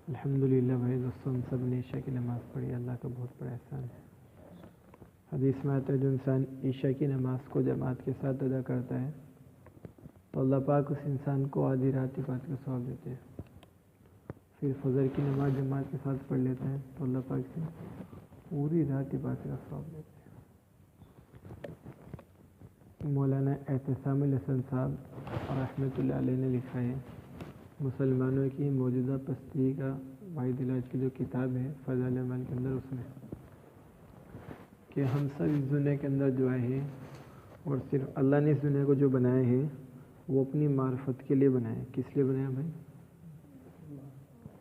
الحمدللہ بھائی دوستوں، ہم سب نے عشاء کی نماز پڑھی، اللہ کا بہت بڑا احسان ہے۔ حدیث میں آتا ہے جو انسان عشاء کی نماز کو جماعت کے ساتھ ادا کرتا ہے تو اللہ پاک اس انسان کو آدھی رات عبادت کا ثواب دیتے ہیں۔ پھر فجر کی نماز جماعت کے ساتھ پڑھ لیتا ہے تو اللہ پاک سے پوری رات عبادت کا ثواب دیتے ہیں۔ مولانا اعتصام الحسن صاحب رحمۃ اللہ علیہ نے لکھا ہے، مسلمانوں کی موجودہ پستی کا واحد علاج کی جو کتاب ہے فضائل اعمال کے اندر، اس میں کہ ہم سب اس دنیا کے اندر جو آئے ہیں اور صرف اللہ نے اس دنیا کو جو بنایا ہے وہ اپنی معرفت کے لیے بنایا ہے۔ کس لیے بنایا بھائی؟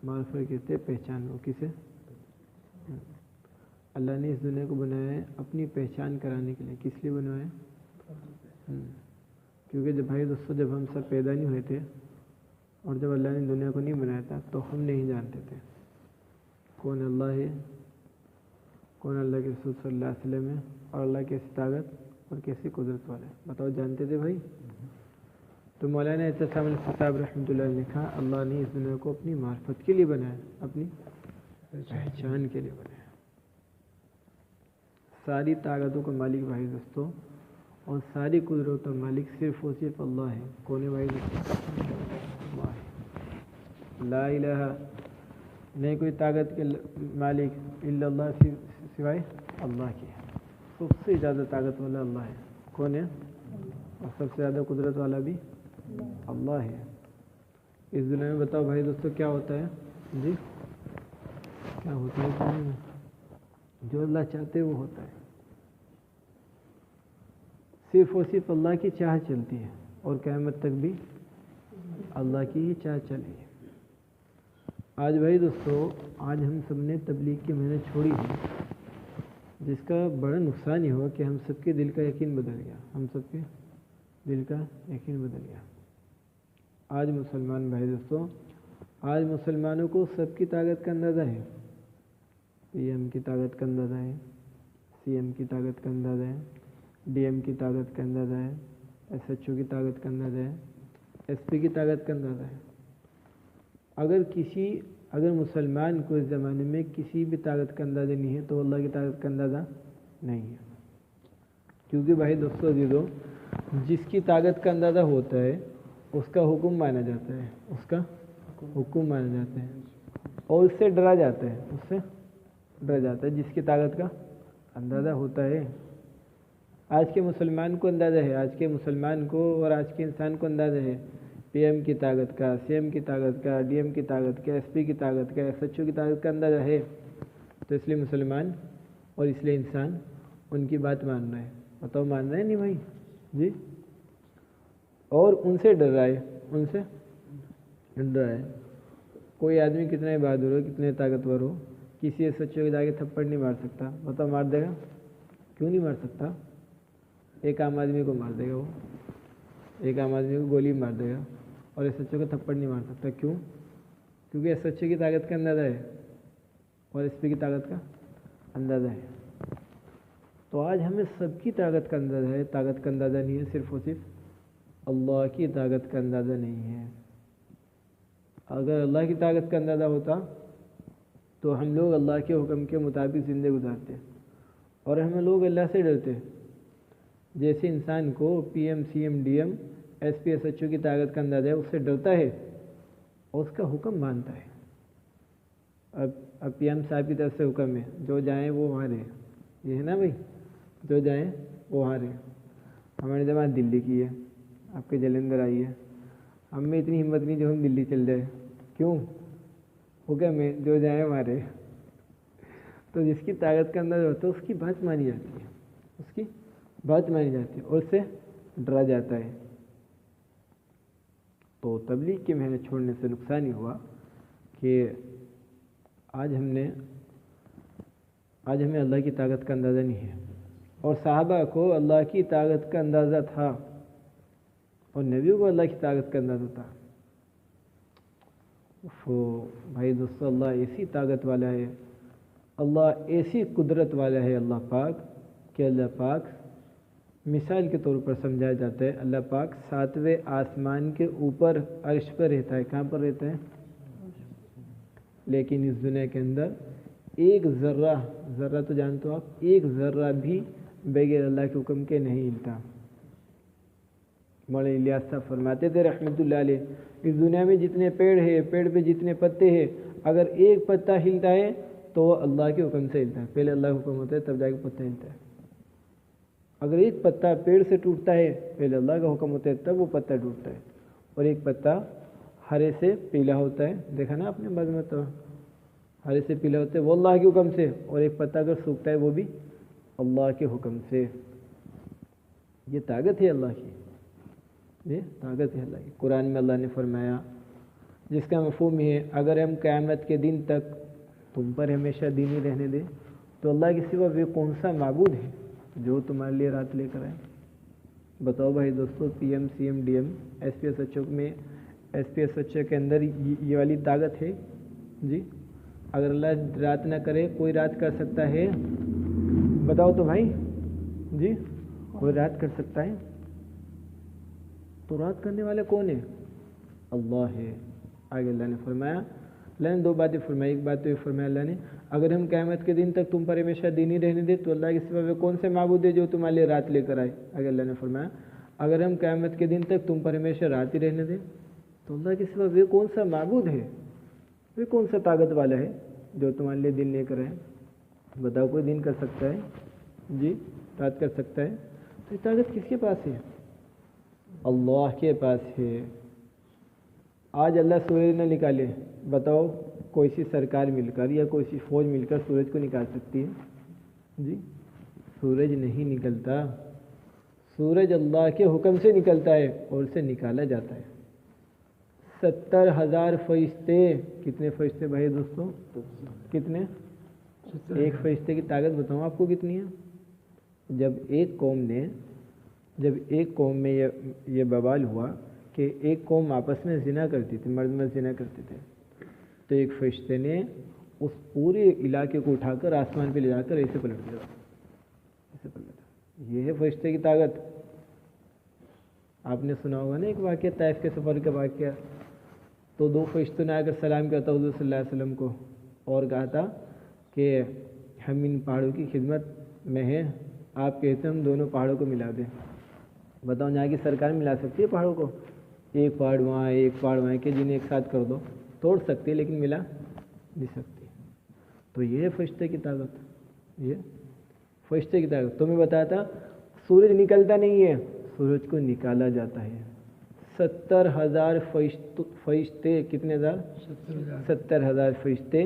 معرفت کہتے ہیں پہچان کو، کسے؟ اللہ نے اس دنیا کو بنایا ہے اپنی پہچان کرانے کے لیے۔ کس لیے بنایا ہے؟ کیونکہ جب بھائی دوستوں، جب ہم سب پیدا نہیں ہوئے تھے اور جب اللہ نے دنیا کو نہیں بنایا تھا تو ہم نہیں جانتے تھے کون اللہ ہے، کون اللہ کے رسول صلی اللہ علیہ وسلم ہے، اور اللہ کیسی طاقت اور کیسی قدرت والا ہے، بتاؤ جانتے تھے بھائی؟ تو مولانا اعتصام الحسن صاحب رحمۃ اللہ نے لکھا، اللہ نے اس دنیا کو اپنی معرفت کے لیے بنایا، اپنی پہچان کے لیے بنایا۔ ساری طاقتوں کا مالک بھائی دوستوں اور ساری قدرتوں کا مالک صرف اور صرف اللہ ہے۔ کون ہے بھائی دوستوں؟ اللہ ہے، لا الہ، نہیں کوئی طاقت کے مالک الا اللہ سوائے اللہ کے۔ سب سے زیادہ طاقت والا اللہ ہے۔ کون ہے؟ اور سب سے زیادہ قدرت والا بھی اللہ ہے۔ اس دنیا میں بتاؤ بھائی دوستوں کیا ہوتا ہے؟ جی کیا ہوتا ہے دنیا میں؟ جو اللہ چاہتے وہ ہوتا ہے۔ صرف اور صرف اللہ کی چاہ چلتی ہے اور قیامت تک بھی اللہ کی ہی چاہ چلے گی۔ آج بھائی دوستو، آج ہم سب نے تبلیغ کی محنت چھوڑی ہے، جس کا بڑا نقصان یہ ہوا کہ ہم سب کے دل کا یقین بدل گیا، ہم سب کے دل کا یقین بدل گیا۔ آج مسلمان بھائی دوستو، آج مسلمانوں کو سب کی طاقت کا اندازہ ہے، پی ایم کی طاقت کا اندازہ ہے، سی ایم کی طاقت کا اندازہ ہے، ڈی ایم کی طاقت کا اندازہ ہے، ایس ایچ او کی طاقت کا اندازہ ہے، ایس پی کی طاقت کا اندازہ ہے۔ اگر مسلمان کو اس زمانے میں کسی بھی طاقت کا اندازہ نہیں ہے تو اللہ کی طاقت کا اندازہ نہیں ہے۔ کیونکہ بھائی دوستو عزیزو، جس کی طاقت کا اندازہ ہوتا ہے اس کا حکم مانا جاتا ہے، اس کا حکم مانا جاتا ہے اور اس سے ڈرا جاتا ہے، اس سے ڈرا جاتا ہے جس کی طاقت کا اندازہ ہوتا ہے۔ آج کے مسلمان کو اندازہ ہے، آج کے مسلمان کو اور آج کے انسان کو اندازہ ہے پی ایم کی طاقت کا، سی ایم کی طاقت کا، ڈی ایم کی طاقت کا، ایس پی کی طاقت کا، ایس ایچ او کی طاقت کا اندازہ ہے، تو اس لیے مسلمان اور اس لیے انسان ان کی بات مان رہا ہے۔ بتاؤ مان رہا ہے نہیں بھائی؟ جی، اور ان سے ڈر رہا ہے، ان سے ڈر رہا ہے۔ کوئی آدمی کتنا ہی بہادر ہو، کتنے طاقتور ہو، کسی ایس ایچ او کے جا کے تھپڑ نہیں مار سکتا۔ بتاؤ مار دے گا؟ کیوں نہیں مار سکتا؟ ایک عام آدمی کو مار دے گا، وہ ایک عام آدمی کو گولی مار دے گا، اور ایس ایچ او کو تھپڑ نہیں مار سکتا۔ کیوں؟ کیونکہ ایس ایچ او کی طاقت کا اندازہ ہے اور ایس پی کی طاقت کا اندازہ ہے۔ تو آج ہمیں سب کی طاقت کا اندازہ ہے، طاقت کا اندازہ نہیں ہے، صرف اور صرف اللہ کی طاقت کا اندازہ نہیں ہے۔ اگر اللہ کی طاقت کا اندازہ ہوتا تو ہم لوگ اللہ کے حکم کے مطابق زندگی گزارتے، اور ہم لوگ اللہ سے ڈرتے۔ جیسے انسان کو P M, C M, D M, S P, S H O کی طاقت کا اندازہ ہے، اس سے ڈرتا ہے اور اس کا حکم مانتا ہے۔ اب پی ایم صاحب کی طرف سے حکم ہے جو جائیں وہ وہاں رہیں، یہ ہے نا بھائی، جو جائیں وہ وہاں رہیں۔ ہماری جماعت دلی کی ہے، آپ کے جلندھر آئی ہے، ہم میں اتنی ہمت نہیں جو ہم دلی چل جائیں۔ کیوں؟ حکم ہے جو جائیں وہاں رہیں۔ تو جس کی طاقت کا اندازہ ہوتا ہے اس کی بات مانی جاتی ہے، اس کی بات مانی جاتی ہے اور اس سے ڈرا جاتا ہے۔ تو تبلیغ کی محنت چھوڑنے سے نقصان یہ ہوا کہ آج ہمیں اللہ کی طاقت کا اندازہ نہیں ہے، اور صحابہ کو اللہ کی طاقت کا اندازہ تھا اور نبیوں کو اللہ کی طاقت کا اندازہ تھا۔ بھائی دوستو، اللہ ایسی طاقت والا ہے، اللہ ایسی قدرت والا ہے اللہ پاک، کہ اللہ پاک مثال کے طور پر سمجھایا جاتا ہے، اللہ پاک 7ویں آسمان کے اوپر عرش پر رہتا ہے۔ کہاں پر رہتا ہے؟ لیکن اس دنیا کے اندر ایک ذرہ، ذرہ تو جانتے ہو آپ، ایک ذرہ بھی بغیر اللہ کے حکم کے نہیں ہلتا۔ مولانا الیاس صاحب فرماتے تھے رحمۃ اللہ علیہ، اس دنیا میں جتنے پیڑ ہیں، پیڑ پہ جتنے پتے ہیں، اگر ایک پتا ہلتا ہے تو وہ اللہ کے حکم سے ہلتا ہے، پہلے اللہ کا حکم ہوتا ہے تب جا کے پتا ہلتا ہے۔ اگر ایک پتا پیڑ سے ٹوٹتا ہے، پہلے اللہ کا حکم ہوتا ہے تب وہ پتا ٹوٹتا ہے، اور ایک پتا ہرے سے پیلا ہوتا ہے، دیکھا نا آپ نے بعد میں، تو ہرے سے پیلا ہوتا ہے وہ اللہ کے حکم سے، اور ایک پتا اگر سوکھتا ہے وہ بھی اللہ کے حکم سے۔ یہ طاقت ہے اللہ کی، یہ طاقت ہے اللہ کی۔ قرآن میں اللہ نے فرمایا جس کا مفہوم ہے اگر ہم قیامت کے دن تک تم پر ہمیشہ دینی رہنے دیں تو اللہ کے سوا وہ کون سا معبود ہے جو تمہارے لیے رات لے کر آئے؟ بتاؤ بھائی دوستو، P M, C M, D M, S P S H O میں، S P S H O کے اندر یہ والی طاقت ہے جی؟ اگر اللہ رات نہ کرے کوئی رات کر سکتا ہے؟ بتاؤ تو بھائی جی، کوئی رات کر سکتا ہے؟ تو رات کرنے والے کون ہے؟ اللہ ہے۔ آگے اللہ نے فرمایا، اللہ نے دو باتیں فرمائی، ایک بات تو یہ فرمایا اللہ نے اگر ہم قیامت کے دن تک تم پر ہمیشہ دینی رہنے دے تو اللہ کے سوا وہ کون سے معبود ہے جو تمہارے لیے رات لے کر آئے؟ آگے اللہ نے فرمایا اگر ہم قیامت کے دن تک تم پر ہمیشہ رات ہی رہنے دیں تو اللہ کے سوا وہ کون سا معبود ہے، وہ کون سا طاقت والا ہے جو تمہارے لیے دن لے کر آئے؟ بتاؤ، کوئی دن کر سکتا ہے جی؟ رات کر سکتا ہے؟ تو یہ طاقت کس کے پاس ہے؟ اللہ کے پاس ہے۔ آج اللہ سورج نہ نکالے، بتاؤ کوئی سی سرکار مل کر یا کوئی سی فوج مل کر سورج کو نکال سکتی ہے جی؟ سورج نہیں نکلتا، سورج اللہ کے حکم سے نکلتا ہے اور اسے نکالا جاتا ہے۔ 70,000 فرشتے، کتنے فرشتے بھائی دوستوں؟ کتنے؟ ایک فرشتے کی طاقت بتاؤں آپ کو کتنی ہے؟ جب ایک قوم میں یہ بوال ہوا کہ ایک قوم آپس میں زنا کرتی تھی، مرد مرد زنا کرتے تھے، تو ایک فرشتے نے اس پورے علاقے کو اٹھا کر آسمان پہ لے جا کر ایسے پلٹ دیا، ایسے پلٹ دیا۔ یہ ہے فرشتے کی طاقت۔ آپ نے سنا ہوگا نا ایک واقعہ، طائف کے سفر کا واقعہ، تو دو فرشتوں نے آ کر سلام کیا تھا حضور صلی اللہ علیہ وسلم کو اور کہا تھا کہ ہم ان پہاڑوں کی خدمت میں ہیں، آپ کہتے ہیں ہم دونوں پہاڑوں کو ملا دیں۔ بتاؤ یہاں کی سرکار ملا سکتی ہے پہاڑوں کو؟ ایک پہاڑ وہاں ایک پہاڑ وہاں کہ جنہیں ایک ساتھ کر دو، توڑ سکتی ہے لیکن ملا نہیں سکتی۔ تو یہ ہے فرشتے کی طاقت، یہ فرشتے کی طاقت۔ تو میں بتایا تھا سورج نکلتا نہیں ہے، سورج کو نکالا جاتا ہے۔ 70,000 فرشتے، کتنے ہزار؟ 70,000 فرشتے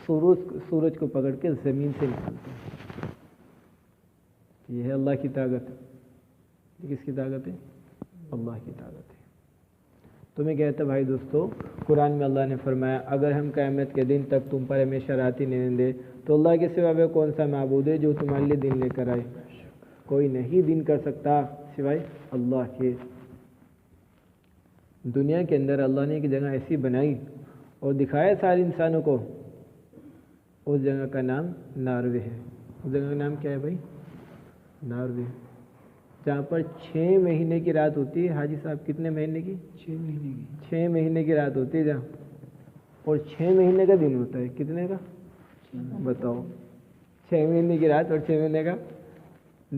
سورج کو پکڑ کے زمین سے نکالتے ہیں۔ یہ ہے اللہ کی طاقت۔ کس کی طاقت ہے؟ اللہ کی طاقت ہے۔ تو میں کہتا بھائی دوستو، قرآن میں اللہ نے فرمایا اگر ہم قیامت کے دن تک تم پر ہمیشہ رات ہی نہیں دے تو اللہ کے سوا وہ کون سا معبود ہے جو تمہارے لیے دن لے کر آئے؟ کوئی نہیں دن کر سکتا سوائے اللہ کے۔ دنیا کے اندر اللہ نے ایک جگہ ایسی بنائی اور دکھایا سارے انسانوں کو، اس جگہ کا نام ناروے ہے۔ اس جگہ کا نام کیا ہے بھائی؟ ناروے، جہاں پر 6 مہینے کی رات ہوتی ہے۔ حاجی صاحب کتنے مہینے کی؟ 6 مہینے کی رات ہوتی ہے جہاں، اور 6 مہینے کا دن ہوتا ہے۔ کتنے کا بتاؤ؟ 6 مہینے کی رات اور 6 مہینے کا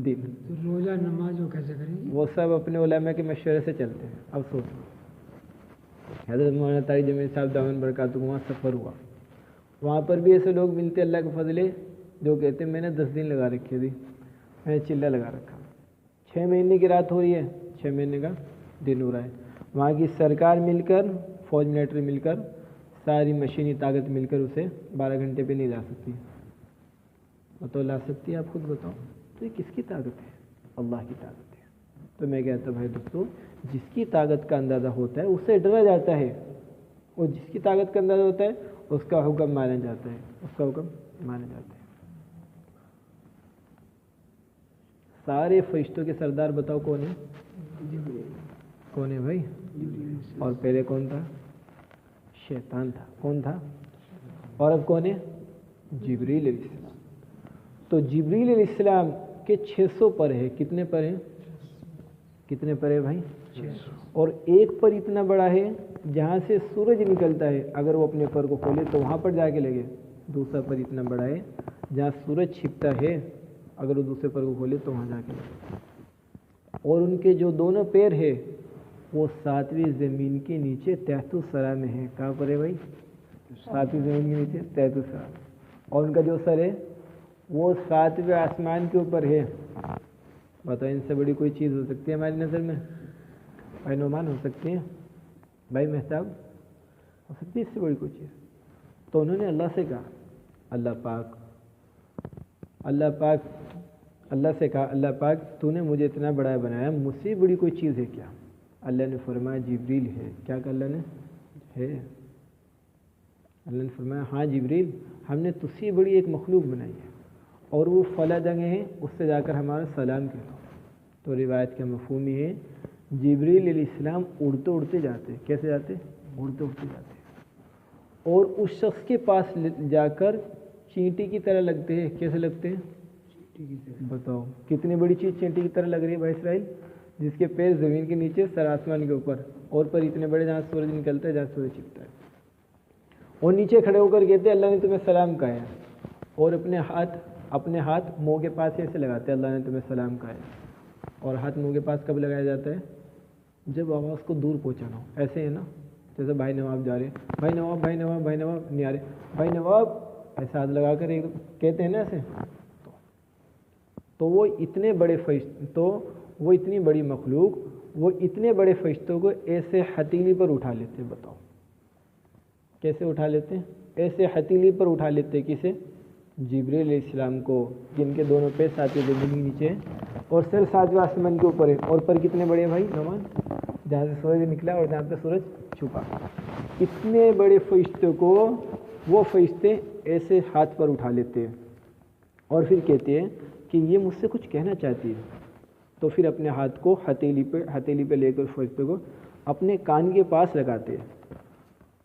دن۔ روزہ نماز وہ کیسے کریں گے؟ وہ سب اپنے علماء کے مشورے سے چلتے ہیں۔ اب سوچو، حضرت مولانا طارق جمیل صاحب دامن برکاتہ وہاں سفر ہوا، وہاں پر بھی ایسے لوگ ملتے اللہ کے فضل ہے جو کہتے ہیں میں نے 10 دن لگا رکھے تھی، میں نے چلہ لگا رکھا۔ 6 مہینے کی رات ہو رہی ہے، 6 مہینے کا دن ہو رہا ہے۔ وہاں کی سرکار مل کر، فوج ملٹری مل کر، ساری مشینی طاقت مل کر اسے 12 گھنٹے پہ نہیں لا سکتی۔ بتاؤ لا سکتی ہے؟ آپ خود بتاؤ۔ تو یہ کس کی طاقت ہے؟ اللہ کی طاقت ہے۔ تو میں کہتا ہوں بھائی دوستو، جس کی طاقت کا اندازہ ہوتا ہے اس سے ڈرا جاتا ہے، اور جس کی طاقت کا اندازہ ہوتا ہے اس کا حکم مانا جاتا ہے، اس کا حکم مانا جاتا ہے۔ سارے فرشتوں کے سردار بتاؤ کون ہے؟ کون ہے بھائی؟ اور پہلے کون تھا؟ شیطان تھا۔ کون تھا؟ اور اب کون ہے؟ جبریل علیہ السلام۔ تو جبریل علیہ السلام کے 600 پر ہے۔ کتنے پر ہیں؟ کتنے پر ہے بھائی؟ 600۔ اور ایک پر اتنا بڑا ہے جہاں سے سورج نکلتا ہے اگر وہ اپنے پر کو کھولے تو وہاں پر جا کے لگے، دوسرا پر اتنا بڑا ہے جہاں سورج چھپتا ہے اگر وہ دوسرے پر کو کھولے تو وہاں جا کے لگے، اور ان کے جو دونوں پیر ہے وہ 7ویں زمین کے نیچے تحت الثری میں ہے۔ کہاں پر ہے بھائی؟ 7ویں زمین کے نیچے تحت الثری، اور ان کا جو سر ہے وہ 7ویں آسمان کے اوپر ہے۔ بتاؤ ان سے بڑی کوئی چیز ہو سکتی ہے ہماری نظر میں؟ بھائی نعمان ہو سکتی ہے؟ بھائی مہتاب ہو سکتی ہے اس سے بڑی کوئی چیز؟ تو انہوں نے اللہ سے کہا، اللہ سے کہا اللہ پاک تو نے مجھے اتنا بڑا بنایا، مجھ سے بڑی کوئی چیز ہے کیا؟ اللہ نے فرمایا جبریل ہے۔ کیا کہا اللہ نے؟ ہے۔ اللہ نے فرمایا ہاں جبریل، ہم نے تجھ سے بڑی ایک مخلوق بنائی ہے اور وہ فلاں جگہ ہے، اس سے جا کر ہمارا سلام کہو۔ تو روایت کا مفہوم یہ ہے جبریل علیہ السلام اڑتے اڑتے جاتے۔ کیسے جاتے؟ اڑتے اڑتے جاتے، اور اس شخص کے پاس جا کر چینٹی کی طرح لگتے ہیں۔ کیسے لگتے ہیں؟ بتاؤ کتنی بڑی چیز چینٹی کی طرح لگ رہی ہے بھائی اسرائیل، جس کے پیر زمین کے نیچے سر آسمان کے اوپر، اور پر اتنے بڑے جہاں سورج نکلتا ہے جہاں سورج چھپتا ہے، اور نیچے کھڑے ہو کر کہتے ہیں اللہ نے تمہیں سلام کہا ہے، اور اپنے ہاتھ منہ کے پاس ایسے لگاتے ہیں اللہ نے تمہیں سلام کہا ہے۔ اور ہاتھ منہ کے پاس کب لگایا جاتا ہے؟ جب آواز کو دور پہنچانا ہو۔ ایسے ہے نا، جیسے بھائی نواب جا رہے ہیں، بھائی نواب نہیں آ رہے، بھائی نواب ایسا ہاتھ لگا کر ایک کہتے ہیں نا ایسے، تو وہ اتنے بڑے وہ اتنی بڑی مخلوق، وہ اتنے بڑے فرشتوں کو ایسے ہتھیلی پر اٹھا لیتے۔ بتاؤ کیسے اٹھا لیتے ہیں؟ ایسے ہتھیلی پر اٹھا لیتے۔ کسے؟ جبریل علیہ السلام کو، جن کے دونوں پیر 7ویں زمین کے نیچے اور سر 7ویں آسمان کے اوپر ہے، اور پر کتنے بڑے بھائی نعمان؟ جہاں سے سورج نکلا اور جہاں پہ سورج چھپا، اتنے بڑے فرشتوں کو وہ فرشتے ایسے ہاتھ پر اٹھا لیتے ہیں، اور پھر کہتے ہیں کہ یہ مجھ سے کچھ کہنا چاہتی ہے۔ تو پھر اپنے ہاتھ کو ہتھیلی پہ لے کر فرشتے کو اپنے کان کے پاس لگاتے ہیں۔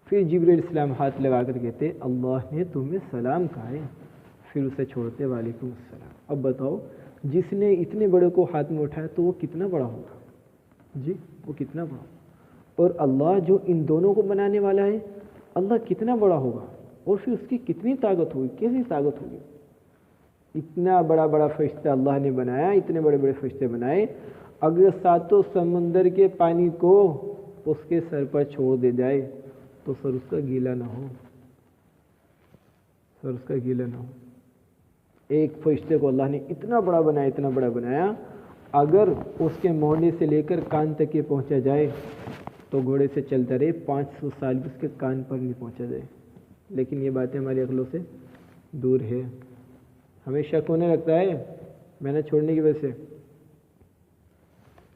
پھر جبریل علیہ السلام ہاتھ لگا کر کہتے اللہ نے تمہیں سلام کہا ہے، پھر اسے چھوڑتے وعلیکم السلام۔ اب بتاؤ جس نے اتنے بڑے کو ہاتھ میں اٹھایا تو وہ کتنا بڑا ہوگا؟ جی وہ کتنا بڑا ہوگا؟ اور اللہ جو ان دونوں کو بنانے والا ہے، اللہ کتنا بڑا ہوگا، اور پھر اس کی کتنی طاقت ہوگی، کیسی طاقت ہوگی؟ اتنا بڑا فرشتہ اللہ نے بنایا، اتنے بڑے بڑے فرشتے بنائے، اگر 7 سمندر کے پانی کو اس کے سر پر چھوڑ دے جائے تو سر اس کا گیلا نہ ہو، سر اس کا گیلا نہ ہو۔ ایک فرشتے کو اللہ نے اتنا بڑا بنایا، اگر اس کے مونڈے سے لے کر کان تک یہ پہنچا جائے تو گھوڑے سے چلتا رہے 500 سال بھی اس کے کان پر نہیں پہنچا جائے، لیکن یہ باتیں ہماری عقلوں سے دور ہے۔ ہمیں شک ہونے لگتا ہے محنت چھوڑنے کی وجہ سے۔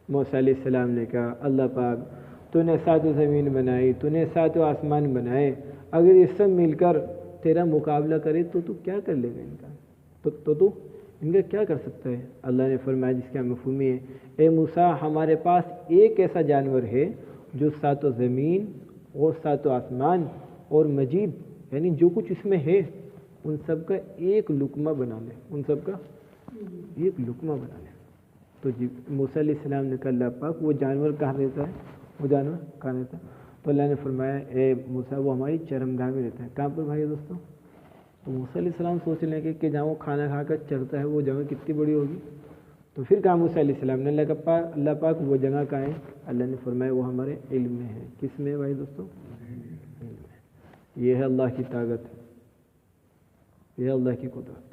موسیٰ علیہ السلام نے کہا اللہ پاک تو نے 7 زمین بنائی، تو نے 7 آسمان بنائے، اگر یہ سب مل کر تیرا مقابلہ کرے تو تو کیا کر لے گا ان کا؟ تو ان کا کیا کر سکتا ہے؟ اللہ نے فرمایا جس کا مفہوم ہے اے موسیٰ ہمارے پاس ایک ایسا جانور ہے جو 7 زمین اور 7 آسمان اور مجید یعنی جو کچھ اس میں ہے ان سب کا ایک لقمہ بنا لے، ان سب کا ایک لقمہ بنا لے۔ تو موسیٰ علیہ السلام نے کہا اللہ پاک وہ جانور کہاں رہتا ہے؟ وہ جانور کہاں رہتا ہے؟ تو اللہ نے فرمایا اے موسیٰ وہ ہماری چرمگاہ میں رہتا ہے۔ کہاں پر بھائی دوستوں؟ تو موسیٰ علیہ السلام سوچ لیں کہ جہاں وہ کھانا کھا کر چرتا ہے وہ جگہ کتنی بڑی ہوگی؟ تو پھر کہا موسیٰ علیہ السلام نے اللہ پاک وہ جگہ کہاں ہے؟ اللہ نے فرمایا وہ ہمارے علم میں ہے۔ کس میں بھائی دوستوں؟ علم میں۔ یہ ہے اللہ کی طاقت، یہ ہے اللہ کی قدرت۔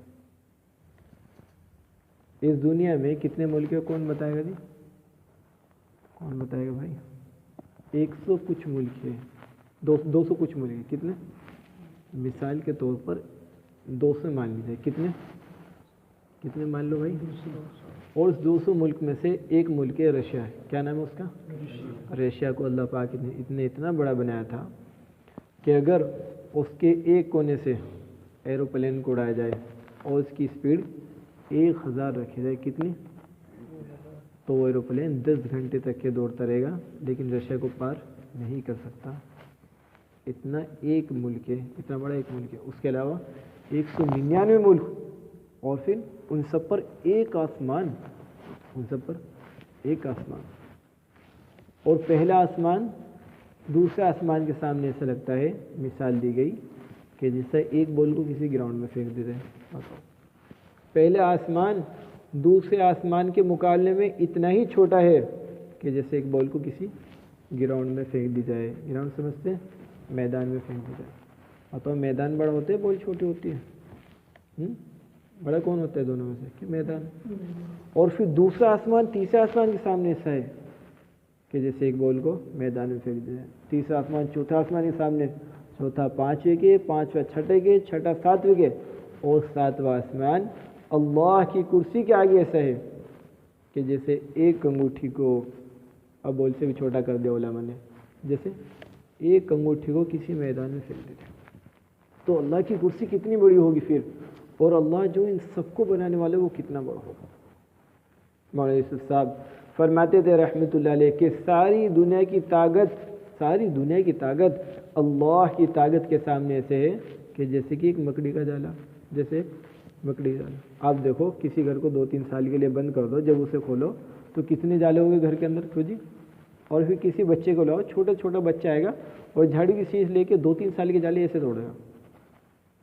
اس دنیا میں کتنے ملک ہے کون بتائے گا جی؟ کون بتائے گا بھائی؟ 100 کچھ ملک ہے، 200 کچھ ملک ہے۔ کتنے؟ مثال کے طور پر 200 مان لیجیے۔ کتنے مان لو بھائی؟ اور اس 200 ملک میں سے ایک ملک ہے رشیا ہے۔ کیا نام ہے اس کا؟ رشیا کو اللہ پاک نے اتنا بڑا بنایا تھا کہ اگر اس کے ایک کونے سے ایروپلین کو اڑایا جائے اور اس کی سپیڈ 1000 رکھی جائے، کتنی؟ تو وہ ایروپلین 10 گھنٹے تک کے دوڑتا رہے گا لیکن رشیا کو پار نہیں کر سکتا۔ اتنا ایک ملک ہے، اتنا بڑا ایک ملک ہے۔ اس کے علاوہ 199 ملک، اور پھر ان سب پر ایک آسمان، ان سب پر ایک آسمان، اور پہلا آسمان دوسرے آسمان کے سامنے ایسا لگتا ہے، مثال دی گئی کہ جیسے ایک بال کو کسی گراؤنڈ میں پھینک دیتے ہیں۔ پہلے آسمان دوسرے آسمان کے مقابلے میں اتنا ہی چھوٹا ہے کہ جیسے ایک بال کو کسی گراؤنڈ میں پھینک دی جائے۔ گراؤنڈ سمجھتے ہیں؟ میدان میں پھینک دی جائے۔ اور تو میدان بڑا ہوتا ہے، بال چھوٹی ہوتی ہے۔ بڑا کون ہوتا ہے دونوں میں سے؟ کہ میدان۔ اور پھر دوسرا آسمان تیسرے آسمان کے سامنے ایسا ہے کہ جیسے ایک بال کو میدان میں پھینک دیا جائے۔ تیسرا آسمان چوتھا آسمان کے سامنے، چوتھا پانچویں کے، پانچواں چھٹے کے، چھٹا ساتویں کے، اور ساتواں آسمان اللہ کی کرسی کے آگے ایسا ہے کہ جیسے ایک انگوٹھی کو، اب بول سے بھی چھوٹا کر دیا علماء نے، جیسے ایک انگوٹھی کو کسی میدان میں پھینک دیتے، تو اللہ کی کرسی کتنی بڑی ہوگی پھر، اور اللہ جو ان سب کو بنانے والے وہ کتنا بڑا ہوگا۔ مولانا یوسف صاحب فرماتے تھے رحمۃ اللہ علیہ کہ ساری دنیا کی طاقت اللہ کی طاقت کے سامنے ایسے ہے کہ جیسے کہ ایک مکڑی کا جالا، جیسے مکڑی کا جالا۔ آپ دیکھو کسی گھر کو 2-3 سال کے لیے بند کر دو، جب اسے کھولو تو کتنے جالے ہوں گے گھر کے اندر؟ جی۔ اور پھر کسی بچے کو لاؤ، چھوٹا بچہ آئے گا اور جھاڑو کی چیز لے کے 2-3 سال کے جالے ایسے توڑے گا۔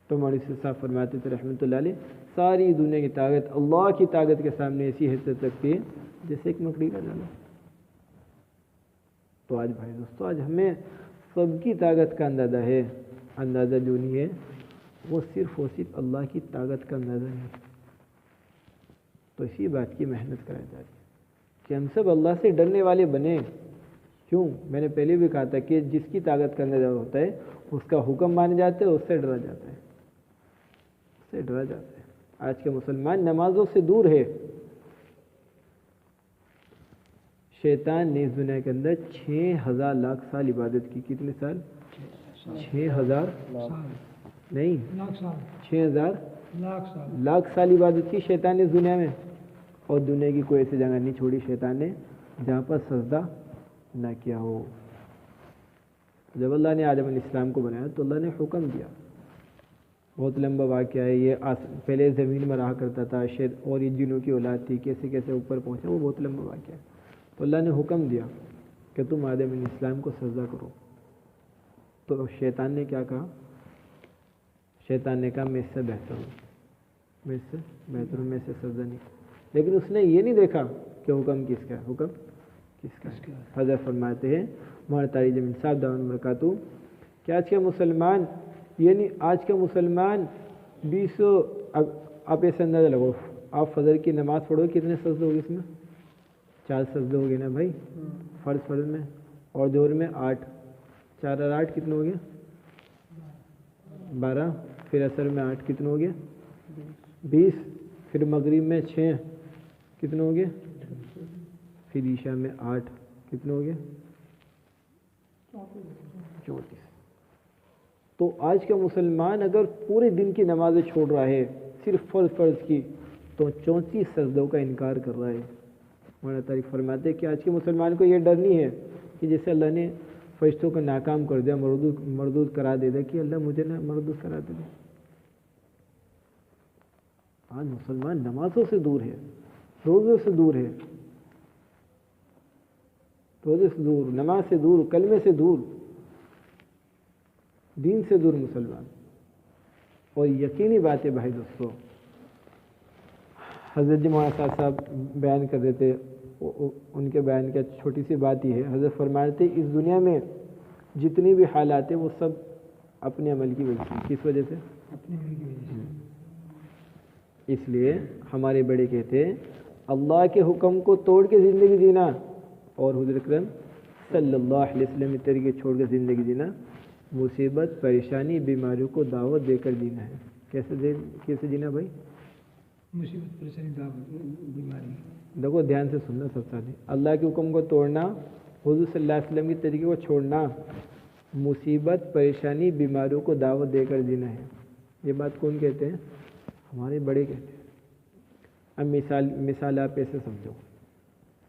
تو مولانا صاحب فرماتے تھے رحمۃ اللہ علیہ ساری دنیا کی طاقت اللہ کی طاقت کے سامنے ایسی حیثیت رکھتی ہے جیسے ایک مکڑی کا جالا۔ تو آج بھائی دوستو، آج ہمیں سب کی طاقت کا اندازہ ہے، اندازہ جو نہیں ہے وہ صرف اللہ کی طاقت کا اندازہ ہے۔ تو اسی بات کی محنت کرائی جا رہی ہے کہ ہم سب اللہ سے ڈرنے والے بنیں۔ کیوں؟ میں نے پہلے بھی کہا تھا کہ جس کی طاقت کا اندازہ ہوتا ہے اس کا حکم مانے جاتے ہیں، اس سے ڈرا جاتا ہے، آج کا مسلمان نمازوں سے دور ہے۔ شیطان نے اس دنیا کے اندر 6000 لاکھ سال عبادت کی۔ کتنے سال؟ 6000 نہیں، 6000 لاکھ سال عبادت کی شیطان نے اس دنیا میں، اور دنیا کی کوئی ایسی جگہ نہیں چھوڑی شیطان نے جہاں پر سجدہ نہ کیا ہو۔ جب اللہ نے آدم علیہ السلام کو بنایا تو اللہ نے حکم دیا، بہت لمبا واقعہ ہے یہ، پہلے زمین میں رہا کرتا تھا اور یہ جنوں کی اولاد تھی، کیسے اوپر پہنچا، وہ بہت لمبا واقعہ ہے۔ تو اللہ نے حکم دیا کہ تم آدم علیہ السلام کو سجدہ کرو، تو شیطان نے کیا کہا؟ شیطان نے کہا میں اس سے بہتر ہوں، میں سے سجدہ نہیں۔ لیکن اس نے یہ نہیں دیکھا کہ حکم کس کا ہے، حضرت فرماتے ہیں مولانا طارق جمیل صاحب دامت برکاتہ کہ آج کا مسلمان، یعنی آج کا مسلمان 20 آپ ایسے اندازہ لگو، آپ فجر کی نماز پڑھو کتنے سجدے ہوگے؟ اس میں 4 سجدے ہو گئے نا بھائی، فرض میں، اور ظہر میں 8، 4 اور 8 کتنے ہو گئے؟ 12، پھر عصر میں 8 کتنے ہو گئے؟ 20، پھر مغرب میں 6 کتنے ہو گئے؟ پھر عشاء میں 8 کتنے ہو گئے؟ 34۔ تو آج کا مسلمان اگر پورے دن کی نمازیں چھوڑ رہا ہے صرف فرض کی، تو 34 سجدوں کا انکار کر رہا ہے۔ مولانا طارق فرماتے ہیں کہ آج کے مسلمان کو یہ ڈر نہیں ہے کہ جیسے اللہ نے فرشتوں کو ناکام کر دیا، مردود کرا دے کہ اللہ مجھے نہ مردود کرا دے۔ آج مسلمان نمازوں سے دور ہے، روزوں سے دور ہے، روزے سے دور، نماز سے دور، کلمے سے دور، دین سے دور مسلمان۔ اور یقینی بات ہے بھائی دوستو، حضرت جی مولانا صاحب بیان کر دیتے، ان کے بیان کا چھوٹی سی بات ہی ہے، حضرت فرماتے اس دنیا میں جتنی بھی حالات ہیں وہ سب اپنے عمل کی وجہ سے۔ کس وجہ سے؟ اپنے عمل کی وجہ سے۔ اس لیے ہمارے بڑے کہتے ہیں اللہ کے حکم کو توڑ کے زندگی جینا، اور حضور اکرم صلی اللہ علیہ وسلم کے طریقے چھوڑ کے زندگی جینا، مصیبت، پریشانی، بیماریوں کو دعوت دے کر جینا ہے۔ کیسے جینا بھائی؟ مصیبت، پریشانی، دعوت، بیماری۔ دیکھو دھیان سے سننا سب ساتھی، اللہ کے حکم کو توڑنا، حضور صلی اللہ علیہ وسلم کے طریقے کو چھوڑنا، مصیبت، پریشانی، بیماریوں کو دعوت دے کر جینا ہے۔ یہ بات کون کہتے ہیں؟ ہمارے بڑے کہتے ہیں۔ اب مثال آپ ایسے سمجھو،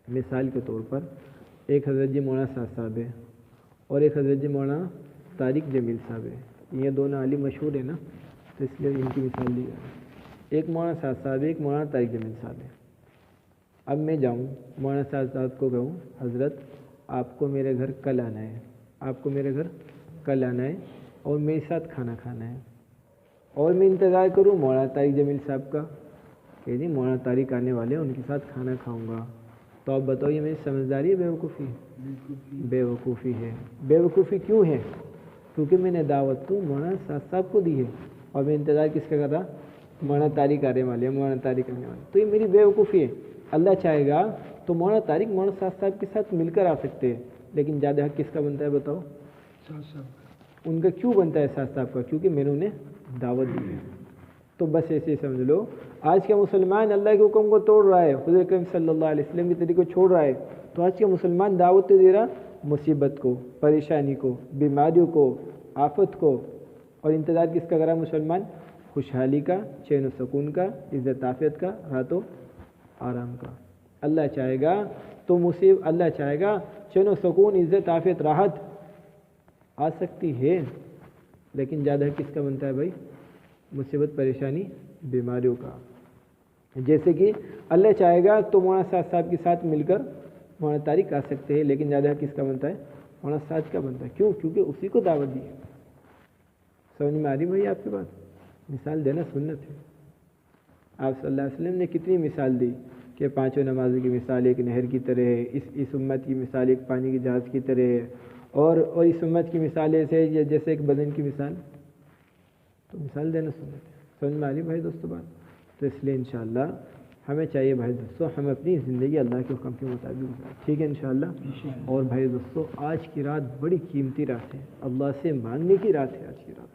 مثال کے طور پر ایک حضرت جی مولانا صاحب ہے اور ایک حضرت جی مولانا طارق جمیل صاحب ہے، یہ دونوں عالم مشہور ہیں نا، تو اس لیے ان کی مثال دی جا رہی ہے۔ ایک مولانا صاحب ہے، ایک مولانا طارق جمیل صاحب ہے۔ اب میں جاؤں مولانا صاحب کو کہوں حضرت آپ کو میرے گھر کل آنا ہے، آپ کو میرے گھر کل آنا ہے اور میرے ساتھ کھانا کھانا ہے، اور میں انتظار کروں مولانا طارق جمیل صاحب کا کہ جی مولانا طارق آنے والے ہیں، ان کے ساتھ کھانا کھاؤں گا، تو آپ بتاؤ یہ میری سمجھداری ہے بیوقوفی ہے؟ بیوقوفی ہے۔ بیوقوفی کیوں ہے؟ کیونکہ میں نے دعوت تو مولانا صاحب کو دی ہے اور میں انتظار کس کا کر رہا؟ مولانا طارق آنے والے ہیں، مولانا طارق آنے والے، تو یہ میری بیوقوفی ہے۔ اللہ چاہے گا تو مولانا طارق مولانا صاحب کے ساتھ مل کر آ سکتے ہیں، لیکن زیادہ حق کس کا بنتا ہے بتاؤ؟ ان کا کیوں بنتا ہے ساتھ صاحب کا؟ کیونکہ میں نے انہیں دعوت دی ہے۔ تو بس ایسے ہی سمجھ لو آج کا مسلمان اللہ کے حکم کو توڑ رہا ہے، حضور اکرم صلی اللہ علیہ وسلم کے طریقے کو چھوڑ رہا ہے، تو آج کا مسلمان دعوت دے رہا مصیبت کو، پریشانی کو، بیماریوں کو، آفت کو، اور انتظار کس کا کرا مسلمان؟ خوشحالی کا، چین و سکون کا، عزت عافیت کا، راحت و آرام کا۔ اللہ چاہے گا تو اللہ چاہے گا چین و سکون، عزت عافیت، راحت آ سکتی ہے، لیکن زیادہ کس کا بنتا ہے بھائی؟ مصیبت، پریشانی، بیماریوں کا۔ جیسے کہ اللہ چاہے گا تو مولانا صاحب کے ساتھ مل کر مولانا طارق آ سکتے ہیں، لیکن زیادہ کس کا بنتا ہے؟ مولانا صاحب کا بنتا ہے۔ کیوں؟ کیونکہ اسی کو دعوت دی ہے۔ سمجھ میں آ رہی بھائی آپ کے بات؟ مثال دینا سنت ہے۔ آپ صلی اللہ علیہ وسلم نے کتنی مثال دی کہ پانچوں نمازوں کی مثال ایک نہر کی طرح ہے، اس امت کی مثال ایک پانی کے جہاز کی طرح ہے، اور اس امت کی مثال ایسے جیسے ایک بدن کی مثال، تو مثال دینا سنت ہے۔ سمجھ میں آ رہی بھائی دوستو بات؟ تو اس لیے انشاءاللہ ہمیں چاہیے بھائی دوستو ہم اپنی زندگی اللہ کے حکم کے مطابق گزاریں، ٹھیک ہے انشاءاللہ۔ اور بھائی دوستو آج کی رات بڑی قیمتی رات ہے، اللہ سے مانگنے کی رات ہے۔ آج کی رات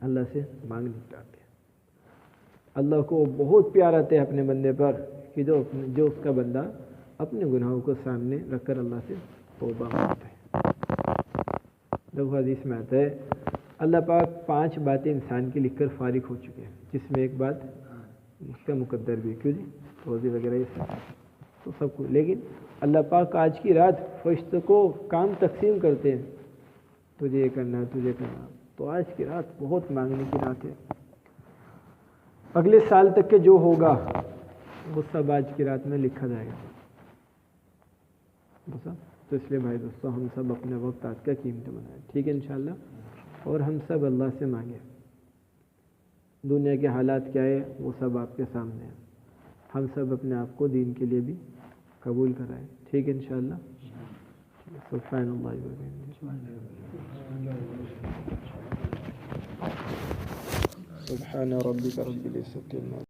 اللہ سے مانگنے کی رات ہے۔ اللہ کو بہت پیار آتا ہے اپنے بندے پر کہ جو اس کا بندہ اپنے گناہوں کو سامنے رکھ کر اللہ سے توبہ مانگتا ہے۔ دیکھو حدیث میں آتا ہے اللہ پاک 5 باتیں انسان کی لکھ کر فارغ ہو چکے ہیں، جس میں ایک بات اس کا مقدر بھی ہے، کیوں جی روزے وغیرہ یہ سب تو سب کو، لیکن اللہ پاک آج کی رات فرشتوں کو کام تقسیم کرتے ہیں، تجھے یہ کرنا، تجھے کرنا۔ تو آج کی رات بہت مانگنے کی رات ہے، اگلے سال تک کے جو ہوگا وہ سب آج کی رات میں لکھا جائے گا۔ تو اس لیے بھائی دوستو ہم سب اپنے وقت آج کا قیمت بنائیں، ٹھیک ہے انشاءاللہ، اور ہم سب اللہ سے مانگیں۔ دنیا کے حالات کیا ہے وہ سب آپ کے سامنے ہیں، ہم سب اپنے آپ کو دین کے لیے بھی قبول کرائیں، ٹھیک ہے انشاءاللہ۔ سبحان اللہ و بحمدہ، سبحان ربک رب العزۃ عما